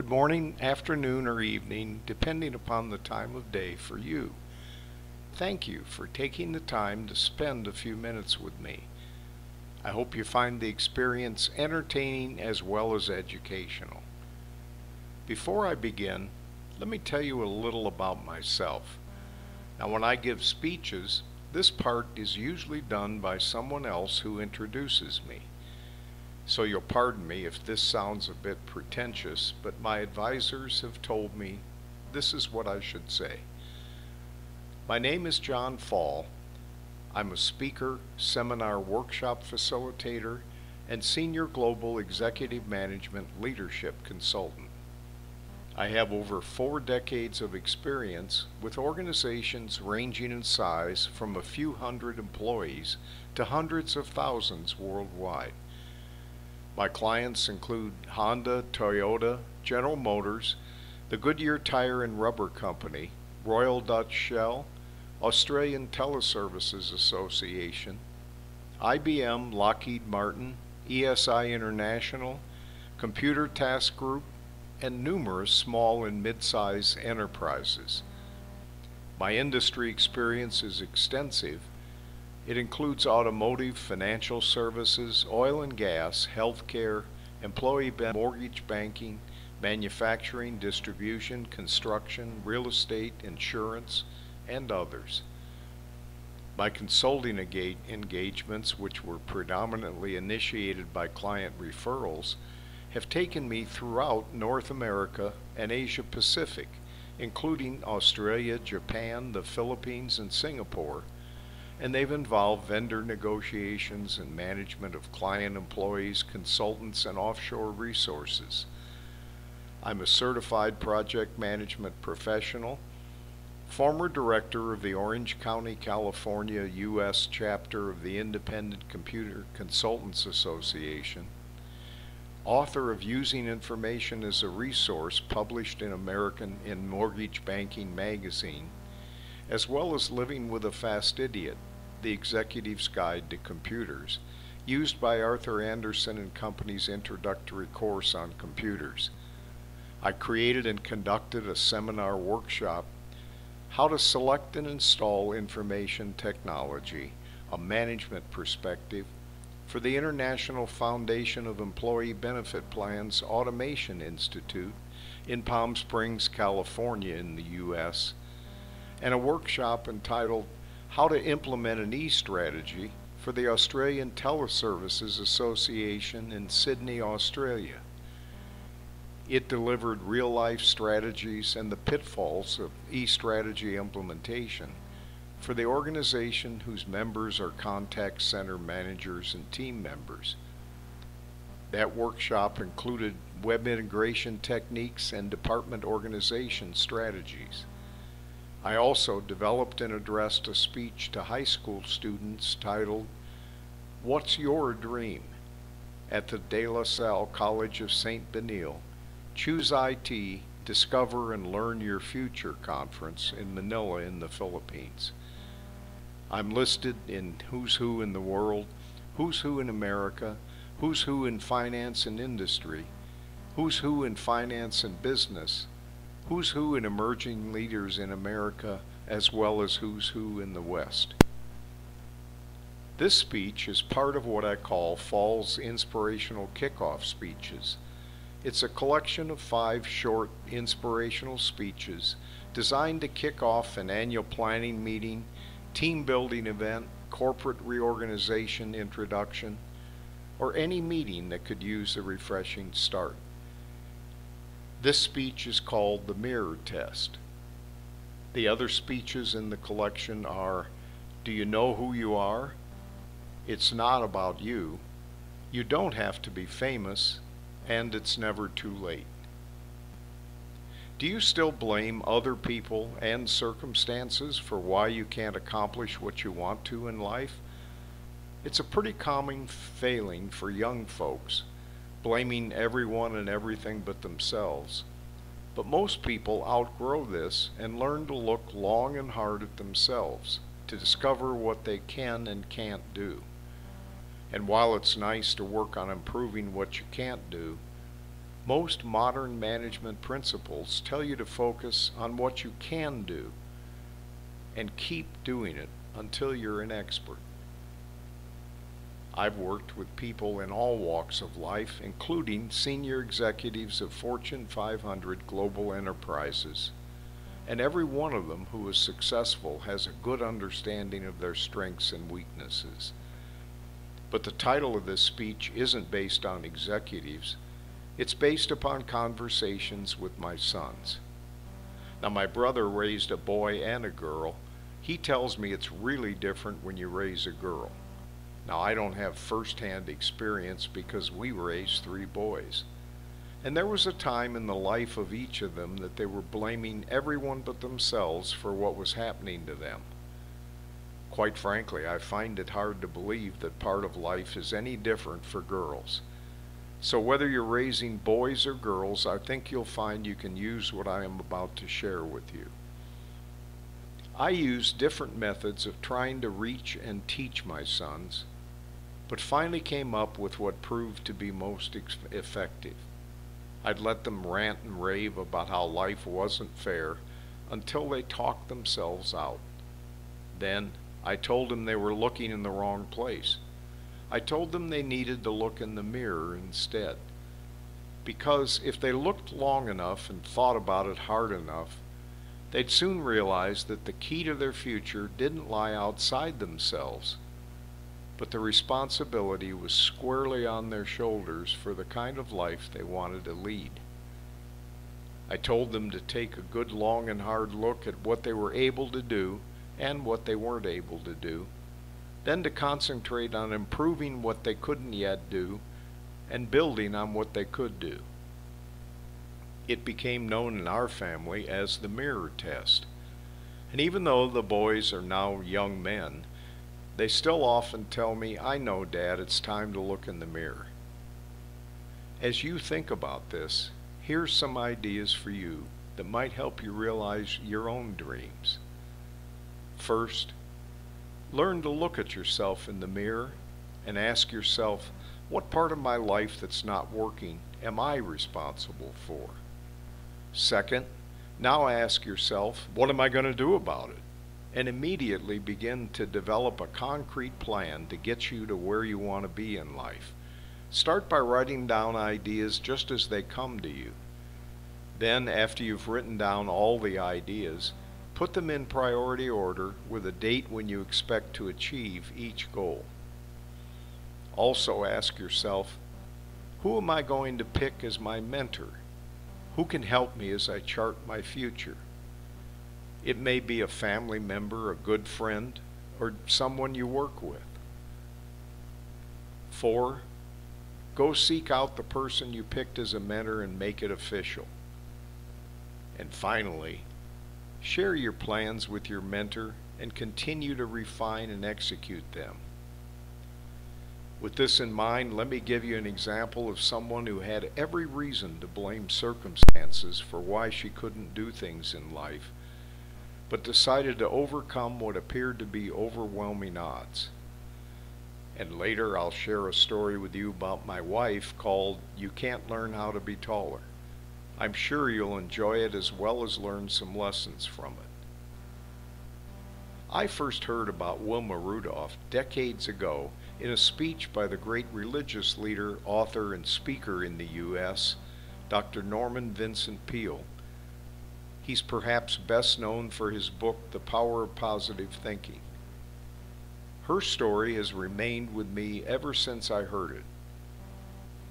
Good morning, afternoon, or evening, depending upon the time of day for you. Thank you for taking the time to spend a few minutes with me. I hope you find the experience entertaining as well as educational. Before I begin, let me tell you a little about myself. Now, when I give speeches, this part is usually done by someone else who introduces me. So you'll pardon me if this sounds a bit pretentious, but my advisors have told me this is what I should say. My name is John Fall. I'm a speaker, seminar workshop facilitator, and senior global executive management leadership consultant. I have over 4 decades of experience with organizations ranging in size from a few hundred employees to hundreds of thousands worldwide. My clients include Honda, Toyota, General Motors, the Goodyear Tire and Rubber Company, Royal Dutch Shell, Australian Teleservices Association, IBM, Lockheed Martin, ESI International, Computer Task Group, and numerous small and mid-size enterprises. My industry experience is extensive. It includes automotive, financial services, oil and gas, healthcare, employee mortgage banking, manufacturing, distribution, construction, real estate, insurance, and others. My consulting engagements, which were predominantly initiated by client referrals, have taken me throughout North America and Asia Pacific, including Australia, Japan, the Philippines, and Singapore, and they've involved vendor negotiations and management of client employees, consultants, and offshore resources. I'm a certified project management professional, former director of the Orange County, California, U.S. chapter of the Independent Computer Consultants Association, author of Using Information as a Resource published in American in Mortgage Banking magazine, as well as Living with a Fast Idiot, the Executive's Guide to Computers, used by Arthur Andersen and Company's introductory course on computers. I created and conducted a seminar workshop, How to Select and Install Information Technology, a Management Perspective, for the International Foundation of Employee Benefit Plans Automation Institute in Palm Springs, California in the U.S., and a workshop entitled How to Implement an E-Strategy for the Australian Teleservices Association in Sydney, Australia. It delivered real-life strategies and the pitfalls of E-strategy implementation for the organization whose members are contact center managers and team members. That workshop included web integration techniques and department organization strategies. I also developed and addressed a speech to high school students titled, What's Your Dream? At the De La Salle College of St. Benil, Choose IT, Discover and Learn Your Future conference in Manila in the Philippines. I'm listed in Who's Who in the World, Who's Who in America, Who's Who in Finance and Industry, Who's Who in Finance and Business, Who's Who in Emerging Leaders in America, as well as Who's Who in the West. This speech is part of what I call Fall's Inspirational Kickoff Speeches. It's a collection of 5 short inspirational speeches designed to kick off an annual planning meeting, team building event, corporate reorganization introduction, or any meeting that could use a refreshing start. This speech is called the Mirror Test. The other speeches in the collection are, Do you know who you are? It's not about you. You don't have to be famous, and it's never too late. Do you still blame other people and circumstances for why you can't accomplish what you want to in life? It's a pretty common failing for young folks, blaming everyone and everything but themselves. But most people outgrow this and learn to look long and hard at themselves to discover what they can and can't do. And while it's nice to work on improving what you can't do, Most modern management principles tell you to focus on what you can do and keep doing it until you're an expert. I've worked with people in all walks of life, including senior executives of Fortune 500 global enterprises, and every one of them who is successful has a good understanding of their strengths and weaknesses. But the title of this speech isn't based on executives. It's based upon conversations with my sons. Now, my brother raised a boy and a girl. He tells me it's really different when you raise a girl. Now, I don't have first-hand experience because we raised 3 boys. And there was a time in the life of each of them that they were blaming everyone but themselves for what was happening to them. Quite frankly, I find it hard to believe that part of life is any different for girls. So whether you're raising boys or girls, I think you'll find you can use what I am about to share with you. I use different methods of trying to reach and teach my sons, but finally came up with what proved to be most effective. I'd let them rant and rave about how life wasn't fair until they talked themselves out. Then I told them they were looking in the wrong place. I told them they needed to look in the mirror instead. Because if they looked long enough and thought about it hard enough, they'd soon realize that the key to their future didn't lie outside themselves, but the responsibility was squarely on their shoulders for the kind of life they wanted to lead. I told them to take a good long and hard look at what they were able to do and what they weren't able to do, then to concentrate on improving what they couldn't yet do and building on what they could do. It became known in our family as the mirror test. And even though the boys are now young men, they still often tell me, "I know, Dad, it's time to look in the mirror." As you think about this, here's some ideas for you that might help you realize your own dreams. First, learn to look at yourself in the mirror and ask yourself, what part of my life that's not working am I responsible for? Second, now ask yourself, what am I going to do about it? And immediately begin to develop a concrete plan to get you to where you want to be in life. Start by writing down ideas just as they come to you. Then, after you've written down all the ideas, put them in priority order with a date when you expect to achieve each goal. Also ask yourself, who am I going to pick as my mentor? Who can help me as I chart my future? It may be a family member, a good friend, or someone you work with. 4, go seek out the person you picked as a mentor and make it official. And finally, share your plans with your mentor and continue to refine and execute them. With this in mind, let me give you an example of someone who had every reason to blame circumstances for why she couldn't do things in life, but decided to overcome what appeared to be overwhelming odds. And later I'll share a story with you about my wife called "You Can't Learn How to Be Taller." I'm sure you'll enjoy it as well as learn some lessons from it. I first heard about Wilma Rudolph decades ago in a speech by the great religious leader, author, and speaker in the U.S., Dr. Norman Vincent Peale. He's perhaps best known for his book, The Power of Positive Thinking. Her story has remained with me ever since I heard it.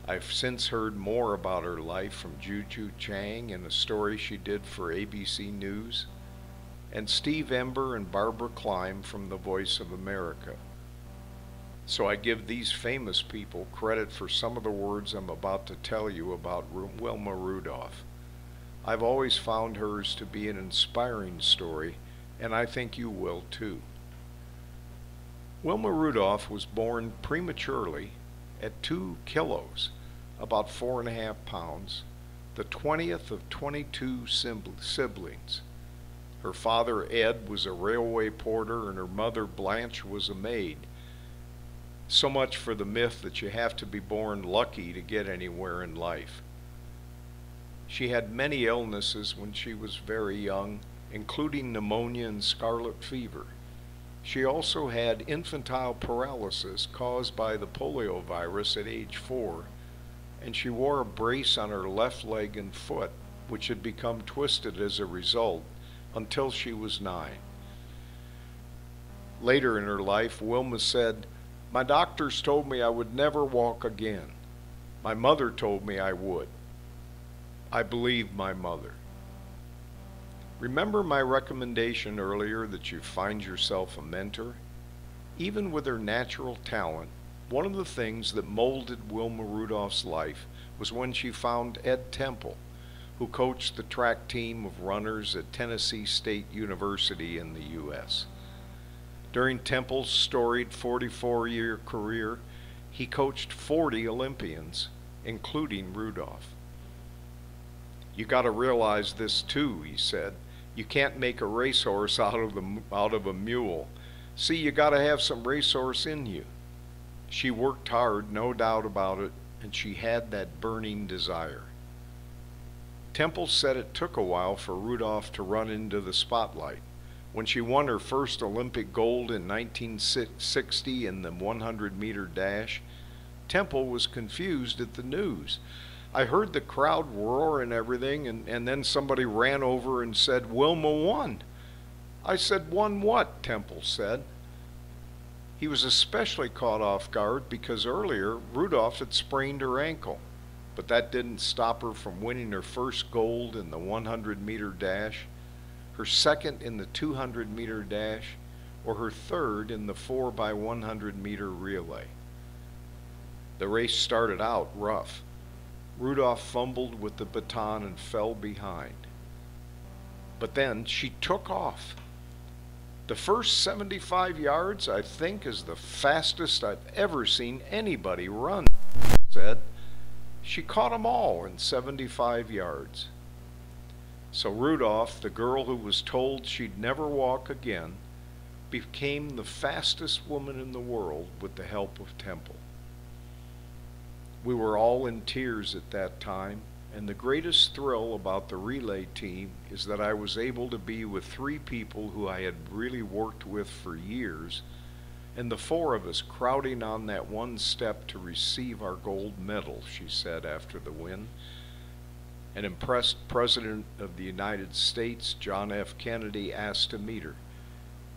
I've since heard more about her life from Juju Chang in a story she did for ABC News, and Steve Ember and Barbara Klein from The Voice of America. So I give these famous people credit for some of the words I'm about to tell you about Wilma Rudolph. I've always found hers to be an inspiring story, and I think you will too. Wilma Rudolph was born prematurely at 2 kilos, about 4.5 pounds, the 20th of 22 siblings. Her father, Ed, was a railway porter, and her mother, Blanche, was a maid. So much for the myth that you have to be born lucky to get anywhere in life. She had many illnesses when she was very young, including pneumonia and scarlet fever. She also had infantile paralysis caused by the polio virus at age 4, and she wore a brace on her left leg and foot, which had become twisted as a result, until she was 9. Later in her life, Wilma said, "My doctors told me I would never walk again. My mother told me I would. I believed my mother." Remember my recommendation earlier that you find yourself a mentor? Even with her natural talent, one of the things that molded Wilma Rudolph's life was when she found Ed Temple, who coached the track team of runners at Tennessee State University in the U.S. During Temple's storied 44-year career, he coached 40 Olympians, including Rudolph. "You got to realize this too," he said. "You can't make a racehorse out of a mule. See, you got to have some racehorse in you." She worked hard, no doubt about it, and she had that burning desire. Temple said it took a while for Rudolph to run into the spotlight. When she won her first Olympic gold in 1960 in the 100-meter dash, Temple was confused at the news. "I heard the crowd roar and everything, and then somebody ran over and said, 'Wilma won.' I said, 'Won what?' Temple said." He was especially caught off guard because earlier Rudolph had sprained her ankle, but that didn't stop her from winning her first gold in the 100-meter dash, her second in the 200-meter dash, or her third in the 4x100-meter relay. The race started out rough. Rudolph fumbled with the baton and fell behind. But then she took off. "The first 75 yards, I think, is the fastest I've ever seen anybody run," she said. She caught them all in 75 yards. So Rudolph, the girl who was told she'd never walk again, became the fastest woman in the world with the help of Temple. We were all in tears at that time, and the greatest thrill about the relay team is that I was able to be with 3 people who I had really worked with for years, and the 4 of us crowding on that one step to receive our gold medal, she said after the win. An impressed President of the United States, John F. Kennedy, asked to meet her.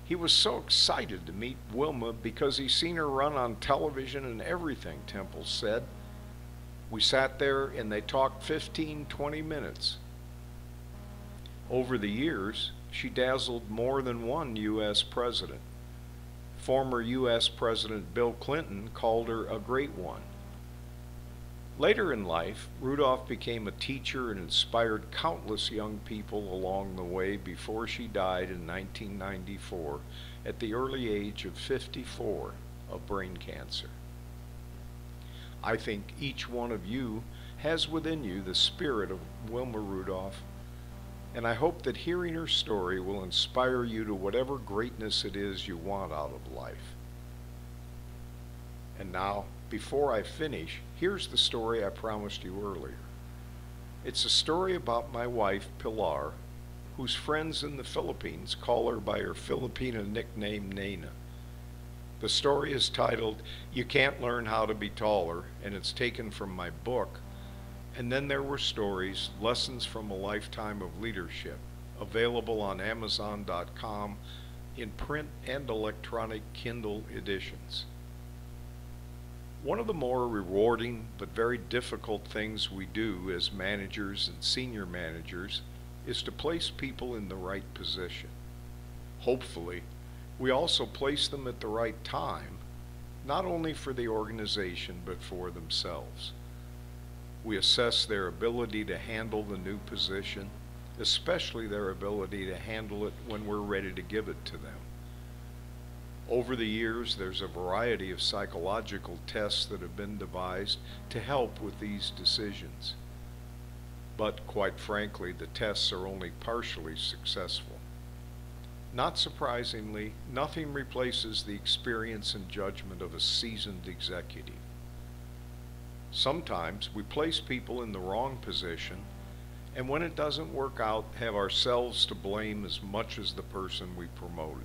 He was so excited to meet Wilma because he'd seen her run on television and everything, Temple said. We sat there and they talked 15-20 minutes. Over the years, she dazzled more than one U.S. president. Former U.S. President Bill Clinton called her a great one. Later in life, Rudolph became a teacher and inspired countless young people along the way before she died in 1994 at the early age of 54 of brain cancer. I think each one of you has within you the spirit of Wilma Rudolph, and I hope that hearing her story will inspire you to whatever greatness it is you want out of life. And now, before I finish, here's the story I promised you earlier. It's a story about my wife, Pilar, whose friends in the Philippines call her by her Filipino nickname, Nena. The story is titled, "You Can't Learn How to Be Taller," and it's taken from my book. And then there were stories, Lessons from a Lifetime of Leadership, available on Amazon.com in print and electronic Kindle editions. One of the more rewarding but very difficult things we do as managers and senior managers is to place people in the right position. Hopefully, we also place them at the right time, not only for the organization but for themselves. We assess their ability to handle the new position, especially their ability to handle it when we're ready to give it to them. Over the years, there's a variety of psychological tests that have been devised to help with these decisions. But quite frankly, the tests are only partially successful. Not surprisingly, nothing replaces the experience and judgment of a seasoned executive. Sometimes we place people in the wrong position, And when it doesn't work out, have ourselves to blame as much as the person we promoted.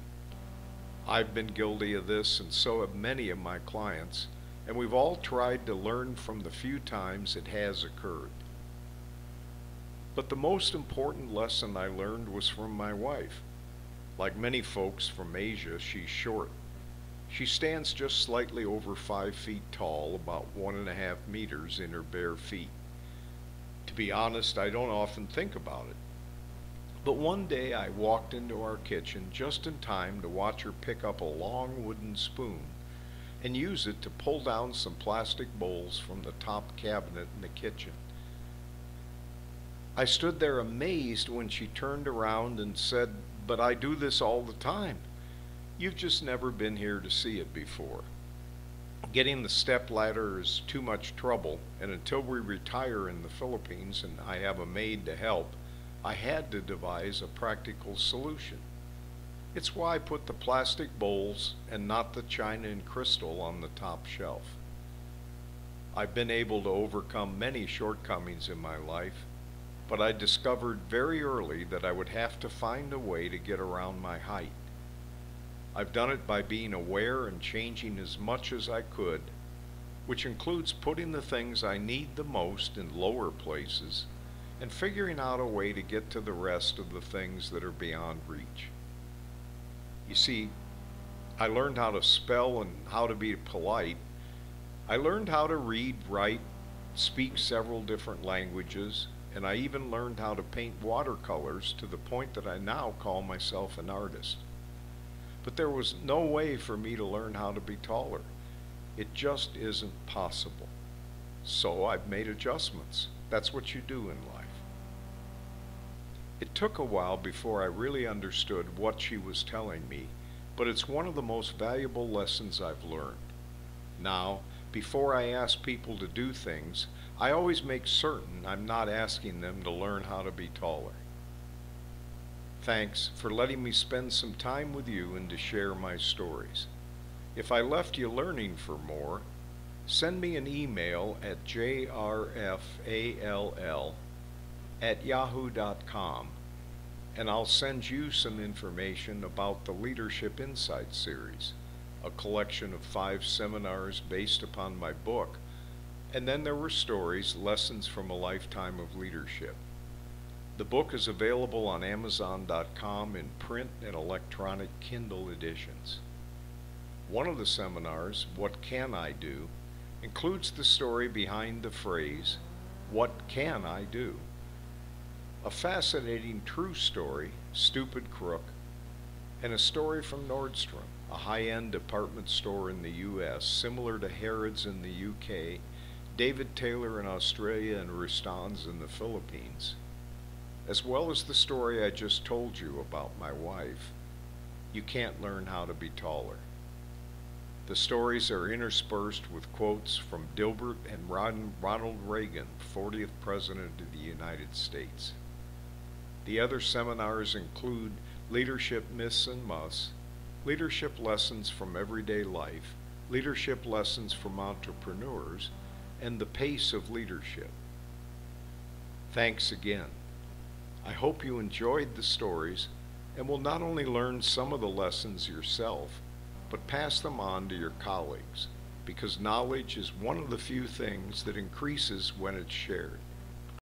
I've been guilty of this, and so have many of my clients, and we've all tried to learn from the few times it has occurred. But the most important lesson I learned was from my wife. Like many folks from Asia, she's short. She stands just slightly over 5 feet tall, about 1.5 meters in her bare feet. To be honest, I don't often think about it. But one day I walked into our kitchen just in time to watch her pick up a long wooden spoon and use it to pull down some plastic bowls from the top cabinet in the kitchen. I stood there amazed when she turned around and said, "But I do this all the time. You've just never been here to see it before. Getting the step ladder is too much trouble, and until we retire in the Philippines and I have a maid to help, I had to devise a practical solution. It's why I put the plastic bowls and not the china and crystal on the top shelf." I've been able to overcome many shortcomings in my life, but I discovered very early that I would have to find a way to get around my height. I've done it by being aware and changing as much as I could, which includes putting the things I need the most in lower places and figuring out a way to get to the rest of the things that are beyond reach. You see, I learned how to spell and how to be polite. I learned how to read, write, speak several different languages, and I even learned how to paint watercolors to the point that I now call myself an artist. But there was no way for me to learn how to be taller. It just isn't possible. So I've made adjustments. That's what you do in life. It took a while before I really understood what she was telling me, but it's one of the most valuable lessons I've learned. Now, before I ask people to do things, I always make certain I'm not asking them to learn how to be taller. Thanks for letting me spend some time with you and to share my stories. If I left you learning for more, send me an email at jrfall@yahoo.com, and I'll send you some information about the Leadership Insights series, a collection of 5 seminars based upon my book, and then there were stories, lessons from a lifetime of leadership. The book is available on Amazon.com in print and electronic Kindle editions. One of the seminars, What Can I Do?, includes the story behind the phrase, "What can I do?" A fascinating true story, Stupid Crook, and a story from Nordstrom, a high-end department store in the U.S., similar to Harrods in the UK, David Taylor in Australia, and Rustan's in the Philippines, as well as the story I just told you about my wife. You can't learn how to be taller. The stories are interspersed with quotes from Dilbert and Ronald Reagan, 40th President of the United States. The other seminars include Leadership Myths and Musts, Leadership Lessons from Everyday Life, Leadership Lessons from Entrepreneurs, and The Pace of Leadership. Thanks again. I hope you enjoyed the stories and will not only learn some of the lessons yourself, but pass them on to your colleagues, because knowledge is one of the few things that increases when it's shared.